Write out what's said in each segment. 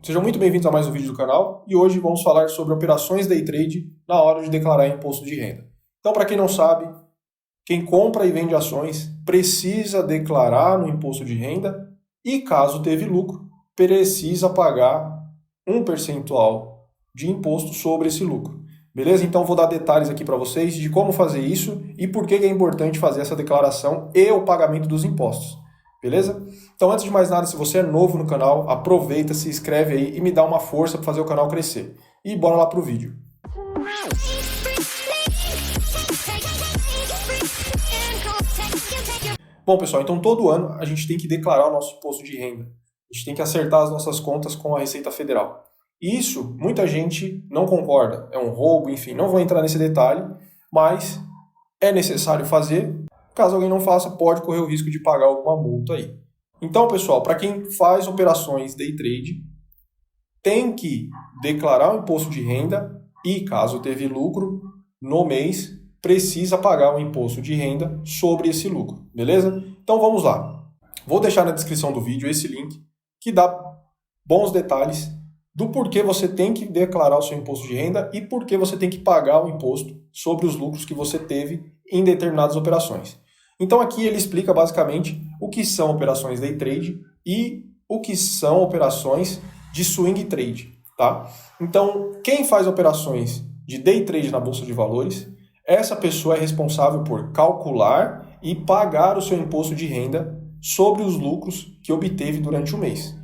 Sejam muito bem-vindos a mais um vídeo do canal e hoje vamos falar sobre operações day trade na hora de declarar imposto de renda. Então, para quem não sabe, quem compra e vende ações precisa declarar no imposto de renda e, caso teve lucro, precisa pagar um percentual de imposto sobre esse lucro. Beleza? Então vou dar detalhes aqui para vocês de como fazer isso e por que é importante fazer essa declaração e o pagamento dos impostos. Beleza? Então, antes de mais nada, se você é novo no canal, aproveita, se inscreve aí e me dá uma força para fazer o canal crescer. E bora lá pro vídeo. Bom, pessoal, então todo ano a gente tem que declarar o nosso imposto de renda. A gente tem que acertar as nossas contas com a Receita Federal. Isso, muita gente não concorda, é um roubo, enfim, não vou entrar nesse detalhe, mas é necessário fazer. Caso alguém não faça, pode correr o risco de pagar alguma multa aí. Então, pessoal, para quem faz operações day trade, tem que declarar o imposto de renda e, caso teve lucro no mês, precisa pagar o imposto de renda sobre esse lucro, beleza? Então vamos lá. Vou deixar na descrição do vídeo esse link que dá bons detalhes do porquê você tem que declarar o seu imposto de renda e porquê você tem que pagar o imposto sobre os lucros que você teve em determinadas operações. Então aqui ele explica basicamente o que são operações day trade e o que são operações de swing trade, tá? Então, quem faz operações de day trade na Bolsa de Valores, essa pessoa é responsável por calcular e pagar o seu imposto de renda sobre os lucros que obteve durante o mês.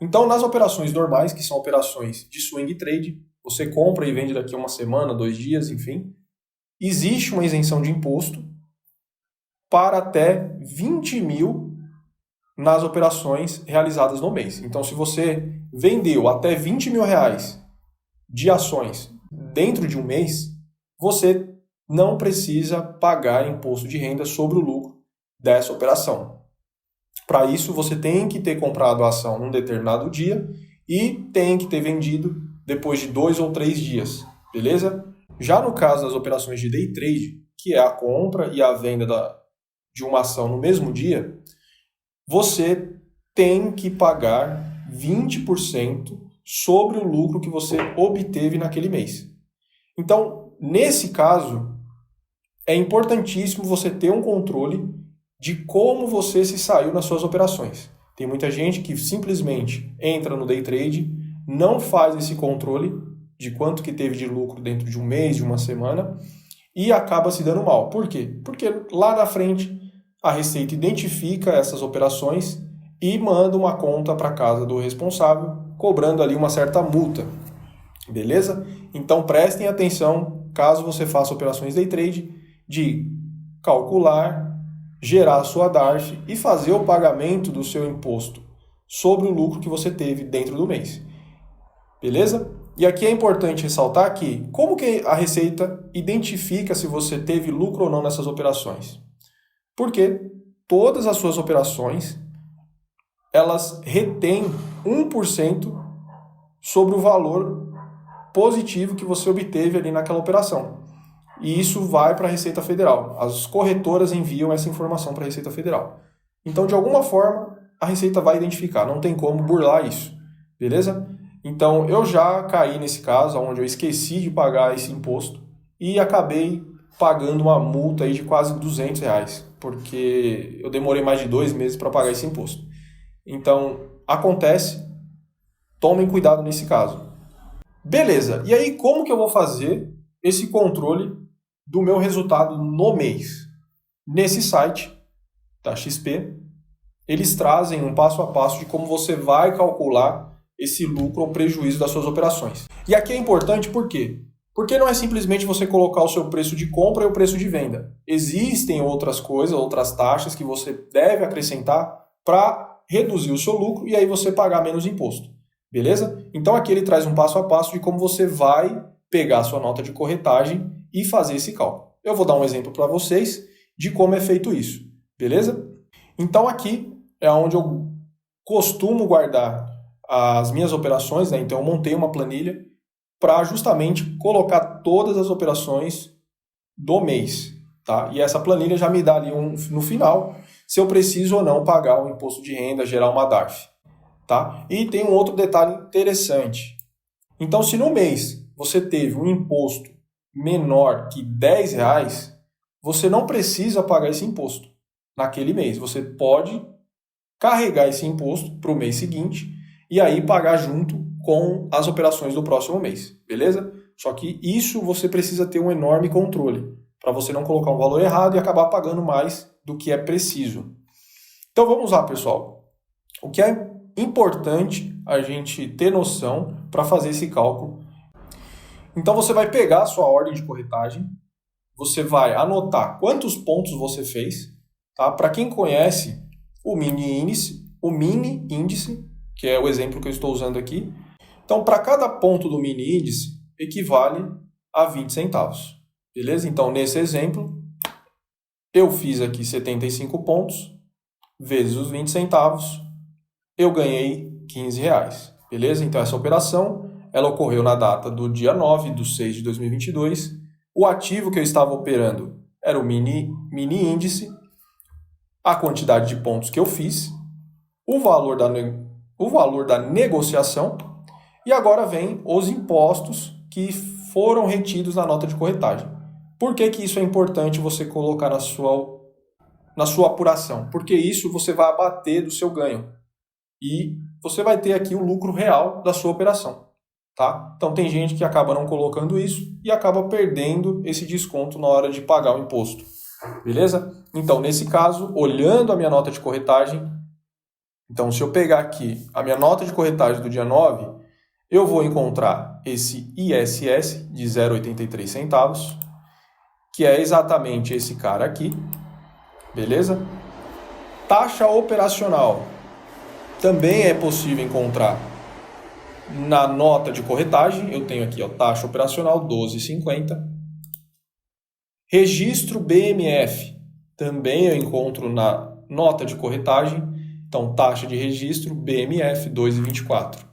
Então, nas operações normais, que são operações de swing trade, você compra e vende daqui a uma semana, 2 dias, enfim, existe uma isenção de imposto para até 20 mil nas operações realizadas no mês. Então, se você vendeu até 20 mil reais de ações dentro de um mês, você não precisa pagar imposto de renda sobre o lucro dessa operação. Para isso, você tem que ter comprado a ação num determinado dia e tem que ter vendido depois de 2 ou 3 dias, beleza? Já no caso das operações de day trade, que é a compra e a venda de uma ação no mesmo dia, você tem que pagar 20% sobre o lucro que você obteve naquele mês. Então, nesse caso, é importantíssimo você ter um controle de como você se saiu nas suas operações. Tem muita gente que simplesmente entra no day trade, não faz esse controle de quanto que teve de lucro dentro de um mês, de uma semana, e acaba se dando mal. Por quê? Porque lá na frente a Receita identifica essas operações e manda uma conta para casa do responsável, cobrando ali uma certa multa. Beleza? Então prestem atenção, caso você faça operações day trade, de calcular, gerar a sua DARF e fazer o pagamento do seu imposto sobre o lucro que você teve dentro do mês. Beleza? E aqui é importante ressaltar que como que a Receita identifica se você teve lucro ou não nessas operações? Porque todas as suas operações, elas retêm 1% sobre o valor positivo que você obteve ali naquela operação. E isso vai para a Receita Federal. As corretoras enviam essa informação para a Receita Federal. Então, de alguma forma, a Receita vai identificar. Não tem como burlar isso. Beleza? Então, eu já caí nesse caso, onde eu esqueci de pagar esse imposto e acabei pagando uma multa aí de quase R$200, porque eu demorei mais de 2 meses para pagar esse imposto. Então, acontece, tomem cuidado nesse caso. Beleza, e aí como que eu vou fazer esse controle do meu resultado no mês? Nesse site da XP, eles trazem um passo a passo de como você vai calcular esse lucro ou prejuízo das suas operações. E aqui é importante por quê? Porque não é simplesmente você colocar o seu preço de compra e o preço de venda. Existem outras coisas, outras taxas que você deve acrescentar para reduzir o seu lucro e aí você pagar menos imposto. Beleza? Então aqui ele traz um passo a passo de como você vai pegar a sua nota de corretagem e fazer esse cálculo. Eu vou dar um exemplo para vocês de como é feito isso. Beleza? Então aqui é onde eu costumo guardar as minhas operações, né? Então eu montei uma planilha para justamente colocar todas as operações do mês, tá? E essa planilha já me dá ali no final se eu preciso ou não pagar o imposto de renda, gerar uma DARF. tá? E tem um outro detalhe interessante. Então, se no mês você teve um imposto menor que R$10, você não precisa pagar esse imposto naquele mês. Você pode carregar esse imposto para o mês seguinte e aí pagar junto com as operações do próximo mês, beleza? Só que isso você precisa ter um enorme controle, para você não colocar um valor errado e acabar pagando mais do que é preciso. Então vamos lá, pessoal. O que é importante a gente ter noção para fazer esse cálculo. Então você vai pegar a sua ordem de corretagem, você vai anotar quantos pontos você fez, tá? Para quem conhece o mini índice, que é o exemplo que eu estou usando aqui. Então, para cada ponto do mini índice, equivale a 20 centavos. Beleza? Então, nesse exemplo, eu fiz aqui 75 pontos, vezes os 20 centavos, eu ganhei R$15. Beleza? Então, essa operação, ela ocorreu na data do dia 9/6/2022. O ativo que eu estava operando era o mini índice, a quantidade de pontos que eu fiz, o valor da negociação, e agora vem os impostos que foram retidos na nota de corretagem. Por que isso é importante você colocar na sua apuração? Porque isso você vai abater do seu ganho. E você vai ter aqui o lucro real da sua operação. Tá? Então tem gente que acaba não colocando isso e acaba perdendo esse desconto na hora de pagar o imposto. Beleza? Então, nesse caso, olhando a minha nota de corretagem, então se eu pegar aqui a minha nota de corretagem do dia 9, eu vou encontrar esse ISS de 0,83 centavos, que é exatamente esse cara aqui. Beleza? Taxa operacional também é possível encontrar na nota de corretagem. Eu tenho aqui, taxa operacional 12,50. Registro BMF também eu encontro na nota de corretagem. Então, taxa de registro BMF 2,24.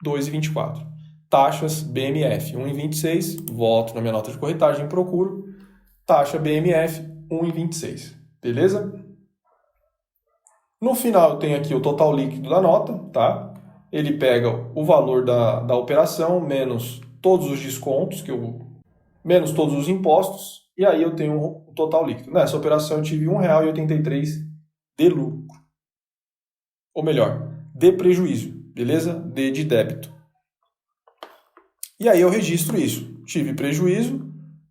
2,24. Taxas BMF 1,26. Volto na minha nota de corretagem e procuro. Taxa BMF 1,26. Beleza? No final eu tenho aqui o total líquido da nota, tá? Ele pega o valor da operação menos todos os descontos, menos todos os impostos, e aí eu tenho o total líquido. Nessa operação eu tive R$1,83 de lucro. Ou melhor, de prejuízo, beleza? De débito. E aí eu registro isso. Tive prejuízo,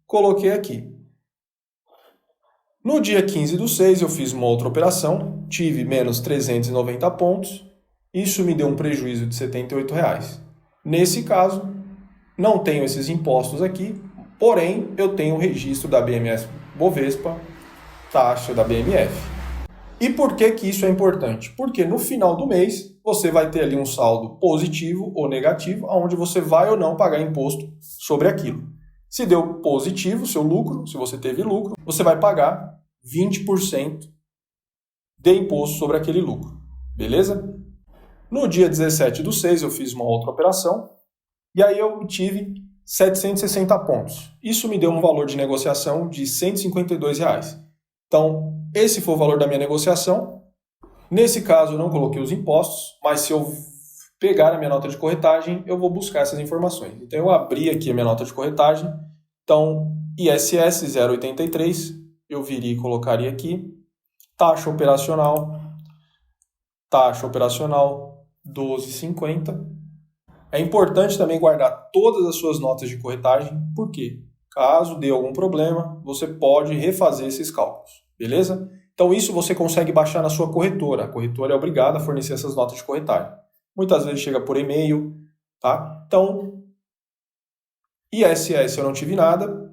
coloquei aqui. No dia 15/6 eu fiz uma outra operação, tive menos 390 pontos, isso me deu um prejuízo de R$78. Nesse caso, não tenho esses impostos aqui, porém eu tenho o registro da BMF Bovespa, taxa da BMF. E por que isso é importante? Porque no final do mês você vai ter ali um saldo positivo ou negativo, onde você vai ou não pagar imposto sobre aquilo. Se deu positivo seu lucro, se você teve lucro, você vai pagar 20% de imposto sobre aquele lucro. Beleza? No dia 17/6 eu fiz uma outra operação e aí eu tive 760 pontos. Isso me deu um valor de negociação de R$152. Então, esse foi o valor da minha negociação. Nesse caso, eu não coloquei os impostos, mas se eu pegar a minha nota de corretagem, eu vou buscar essas informações. Então, eu abri aqui a minha nota de corretagem. Então, ISS 0,83, eu viria e colocaria aqui. Taxa operacional 12,50. É importante também guardar todas as suas notas de corretagem, porque caso dê algum problema, você pode refazer esses cálculos, beleza? Então isso você consegue baixar na sua corretora. A corretora é obrigada a fornecer essas notas de corretagem. Muitas vezes chega por e-mail, tá? Então, ISS eu não tive nada.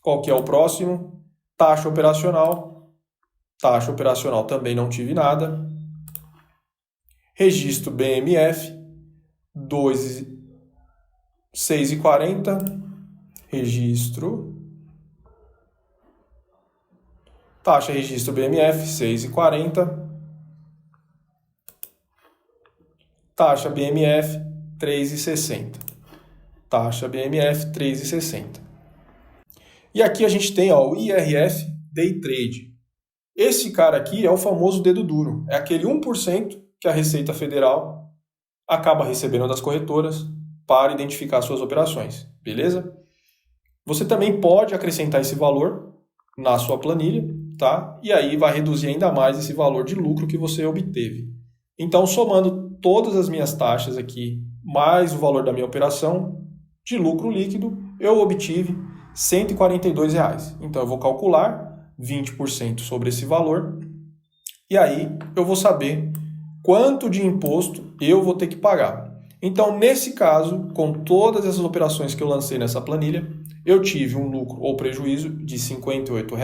Qual que é o próximo? Taxa operacional. Taxa operacional também não tive nada. Registro BMF 6,40. Registro. Taxa registro BMF 6,40. Taxa BMF 3,60. Taxa BMF 3,60. E aqui a gente tem o IRS Day Trade. Esse cara aqui é o famoso dedo duro. É aquele 1% que a Receita Federal acaba recebendo das corretoras para identificar suas operações, beleza? Você também pode acrescentar esse valor na sua planilha, tá? E aí vai reduzir ainda mais esse valor de lucro que você obteve. Então, somando todas as minhas taxas aqui, mais o valor da minha operação de lucro líquido, eu obtive R$ 142. Então, eu vou calcular 20% sobre esse valor e aí eu vou saber quanto de imposto eu vou ter que pagar. Então, nesse caso, com todas essas operações que eu lancei nessa planilha, eu tive um lucro ou prejuízo de R$ 58.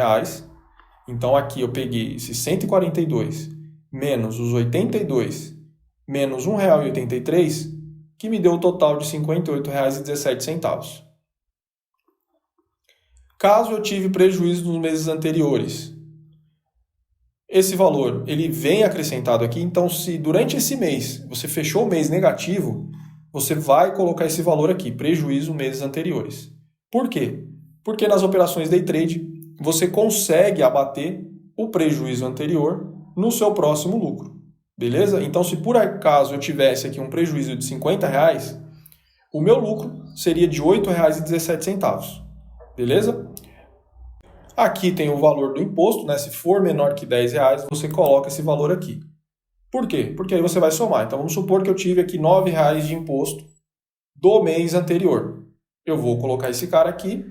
Então, aqui eu peguei esses 142 menos os 82 menos R$ 1,83, que me deu o total de R$ 58,17. Caso eu tive prejuízo nos meses anteriores, esse valor ele vem acrescentado aqui, então se durante esse mês você fechou o mês negativo, você vai colocar esse valor aqui, prejuízo meses anteriores. Por quê? Porque nas operações day trade você consegue abater o prejuízo anterior no seu próximo lucro, beleza? Então se por acaso eu tivesse aqui um prejuízo de R$ 50, o meu lucro seria de R$ 8,17, beleza? Aqui tem o valor do imposto, né? Se for menor que R$ 10, você coloca esse valor aqui. Por quê? Porque aí você vai somar. Então vamos supor que eu tive aqui R$ 9,00 de imposto do mês anterior. Eu vou colocar esse cara aqui.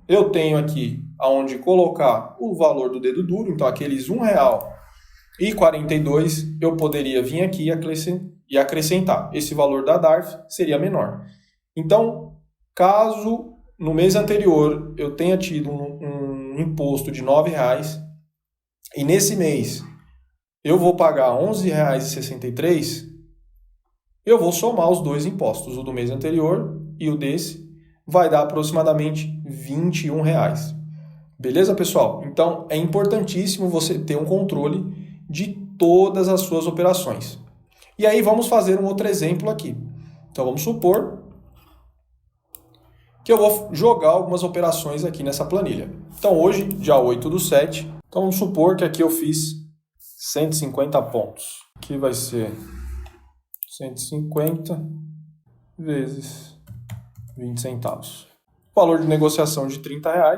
Eu tenho aqui aonde colocar o valor do dedo duro, então aqueles R$ 1,42 eu poderia vir aqui e acrescentar. Esse valor da DARF seria menor. Então, caso no mês anterior eu tenha tido um imposto de R$ 9,00 e nesse mês eu vou pagar R$ 11,63, eu vou somar os dois impostos, o do mês anterior e o desse, vai dar aproximadamente R$ 21. Beleza, pessoal? Então, é importantíssimo você ter um controle de todas as suas operações. E aí, vamos fazer um outro exemplo aqui. Então, vamos supor que eu vou jogar algumas operações aqui nessa planilha. Então, hoje, dia 8/7, então vamos supor que aqui eu fiz 150 pontos. Aqui vai ser 150 vezes 20 centavos. Valor de negociação de R$ 30,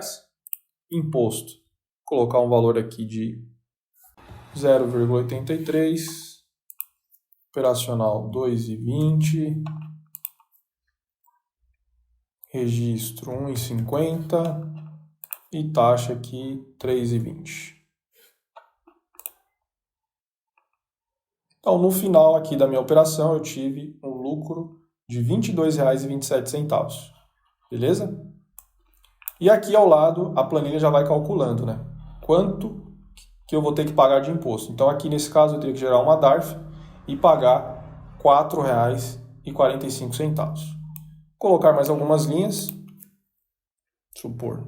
imposto. Vou colocar um valor aqui de 0,83, operacional 2,20, registro 1,50 e taxa aqui 3,20. Então, no final aqui da minha operação, eu tive um lucro de R$ 22,27. Beleza? E aqui ao lado, a planilha já vai calculando, né? Quanto que eu vou ter que pagar de imposto. Então, aqui nesse caso, eu teria que gerar uma DARF e pagar R$ 4,45. Colocar mais algumas linhas. Supor,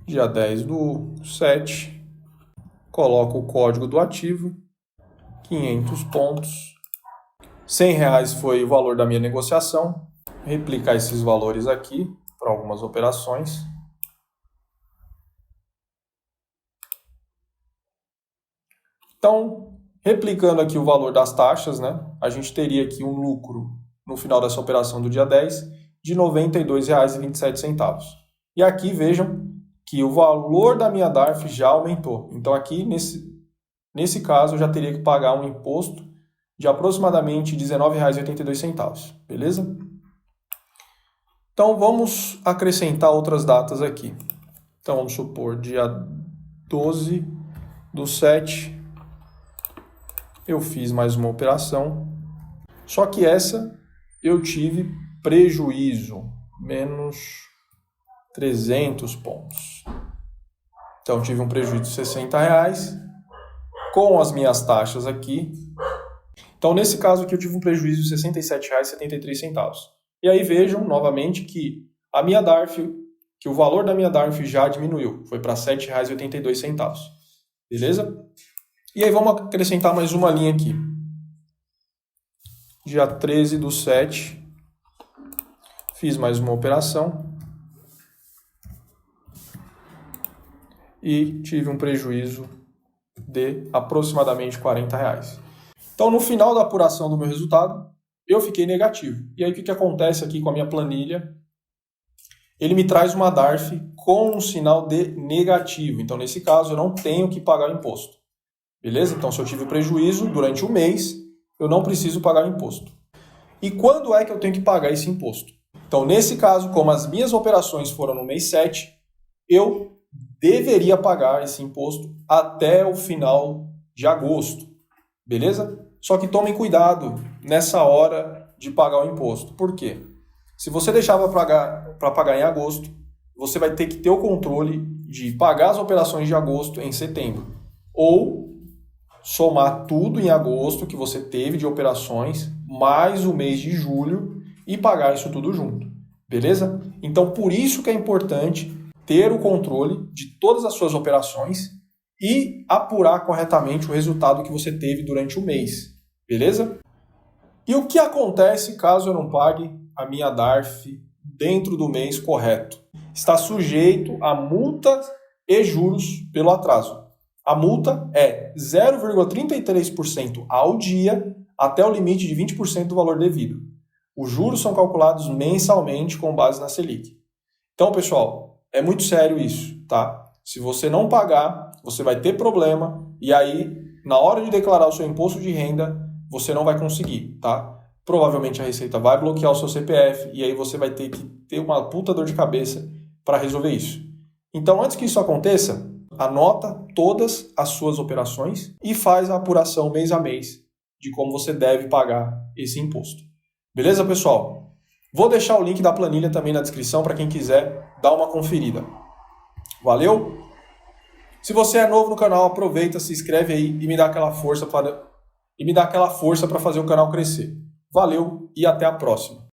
dia 10/7. Coloco o código do ativo. 500 pontos. R$ 100 foi o valor da minha negociação. Replicar esses valores aqui para algumas operações. Então, replicando aqui o valor das taxas, né, a gente teria aqui um lucro no final dessa operação do dia 10 de R$ 92,27. E aqui vejam que o valor da minha DARF já aumentou. Então aqui nesse caso eu já teria que pagar um imposto de aproximadamente R$ 19,82, beleza? Então vamos acrescentar outras datas aqui. Então vamos supor dia 12/7 eu fiz mais uma operação, só que essa eu tive prejuízo, menos 300 pontos. Então tive um prejuízo de R$ 60 com as minhas taxas aqui. Então nesse caso aqui eu tive um prejuízo de R$ 67,73. E aí vejam novamente que a minha DARF, que o valor da minha DARF já diminuiu, foi para R$ 7,82. Beleza? E aí vamos acrescentar mais uma linha aqui. Dia 13/7, fiz mais uma operação e tive um prejuízo de aproximadamente R$ 40. Então, no final da apuração do meu resultado, eu fiquei negativo. E aí o que acontece aqui com a minha planilha? Ele me traz uma DARF com um sinal de negativo. Então, nesse caso, eu não tenho que pagar o imposto. Beleza? Então, se eu tive prejuízo durante o mês, eu não preciso pagar o imposto. E quando é que eu tenho que pagar esse imposto? Então, nesse caso, como as minhas operações foram no mês 7, eu deveria pagar esse imposto até o final de agosto. Beleza? Só que tomem cuidado nessa hora de pagar o imposto. Por quê? Se você deixar para pagar em agosto, você vai ter que ter o controle de pagar as operações de agosto em setembro. Ou somar tudo em agosto que você teve de operações, mais o mês de julho e pagar isso tudo junto. Beleza? Então, por isso que é importante ter o controle de todas as suas operações e apurar corretamente o resultado que você teve durante o mês. Beleza? E o que acontece caso eu não pague a minha DARF dentro do mês correto? Está sujeito a multas e juros pelo atraso. A multa é 0,33% ao dia até o limite de 20% do valor devido. Os juros são calculados mensalmente com base na Selic. Então, pessoal, é muito sério isso, tá? Se você não pagar, você vai ter problema e aí, na hora de declarar o seu imposto de renda, você não vai conseguir, tá? Provavelmente a Receita vai bloquear o seu CPF e aí você vai ter que ter uma puta dor de cabeça para resolver isso. Então, antes que isso aconteça, anota todas as suas operações e faz a apuração mês a mês de como você deve pagar esse imposto. Beleza, pessoal? Vou deixar o link da planilha também na descrição para quem quiser dar uma conferida. Valeu? Se você é novo no canal, aproveita, se inscreve aí e me dá aquela força para fazer o canal crescer. Valeu e até a próxima.